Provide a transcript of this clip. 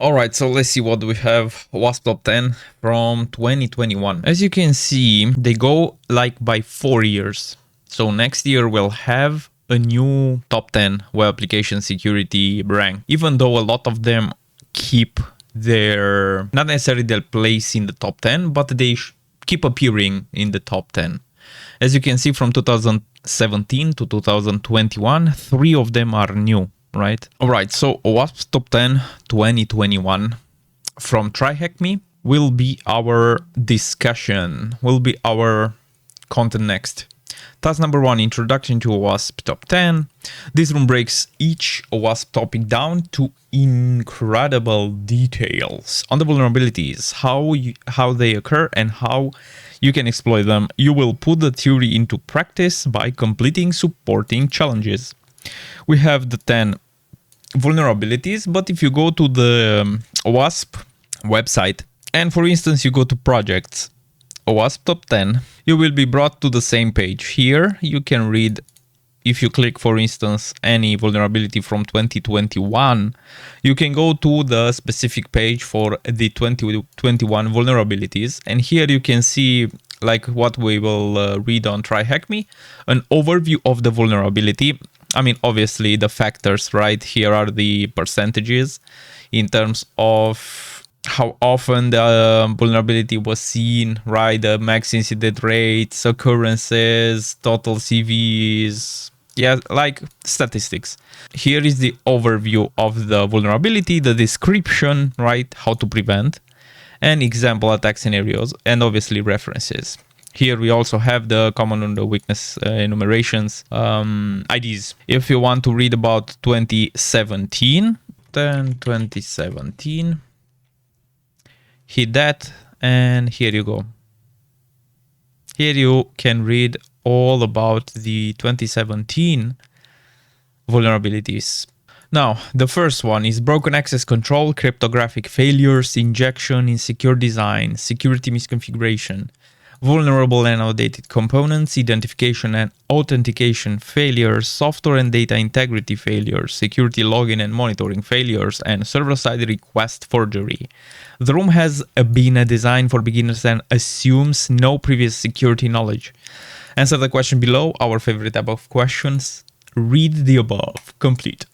All right, so let's see what we have. WASP Top 10 from 2021. As you can see, they go like by 4 years. So next year we'll have a new top 10 web application security rank, even though a lot of them keep their, not necessarily their place in the top 10, but they keep appearing in the top 10. As you can see, from 2017 to 2021, 3 of them are new. Right. All right. So WASP Top 10 2021 from TryHackMe will be our discussion, will be our content next. Task number 1, introduction to WASP Top 10. This room breaks each WASP topic down to incredible details on the vulnerabilities, how they occur and how you can exploit them. You will put the theory into practice by completing supporting challenges. We have the 10 vulnerabilities, but if you go to the WASP website and for instance you go to projects, WASP Top 10, you will be brought to the same page. Here you can read, if you click for instance any vulnerability from 2021, you can go to the specific page for the 2021 vulnerabilities, and here you can see like what we will read on TryHackMe, an overview of the vulnerability. I mean, obviously the factors, right? Here are the percentages in terms of how often the vulnerability was seen, right? The max incident rates, occurrences, total CVs, yeah, like statistics. Here is the overview of the vulnerability, the description, right? How to prevent, and example attack scenarios, and obviously references. Here we also have the common on the weakness enumerations, IDs. If you want to read about 2017, then 2017, hit that, and here you go. Here you can read all about the 2017 vulnerabilities. Now, the first one is broken access control, cryptographic failures, injection, insecure design, security misconfiguration, vulnerable and outdated components, identification and authentication failures, software and data integrity failures, security login and monitoring failures, and server-side request forgery. The room has been designed for beginners and assumes no previous security knowledge. Answer the question below, our favorite type of questions. Read the above. Complete.